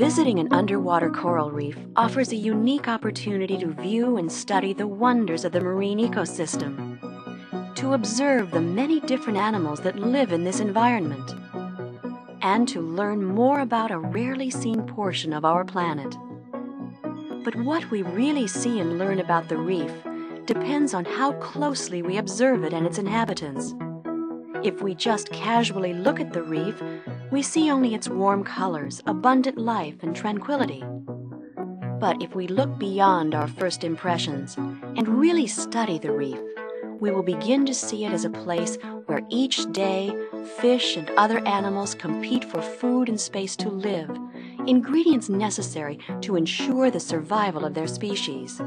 Visiting an underwater coral reef offers a unique opportunity to view and study the wonders of the marine ecosystem, to observe the many different animals that live in this environment, and to learn more about a rarely seen portion of our planet. But what we really see and learn about the reef depends on how closely we observe it and its inhabitants. If we just casually look at the reef, we see only its warm colors, abundant life, and tranquility. But if we look beyond our first impressions and really study the reef, we will begin to see it as a place where each day fish and other animals compete for food and space to live, ingredients necessary to ensure the survival of their species.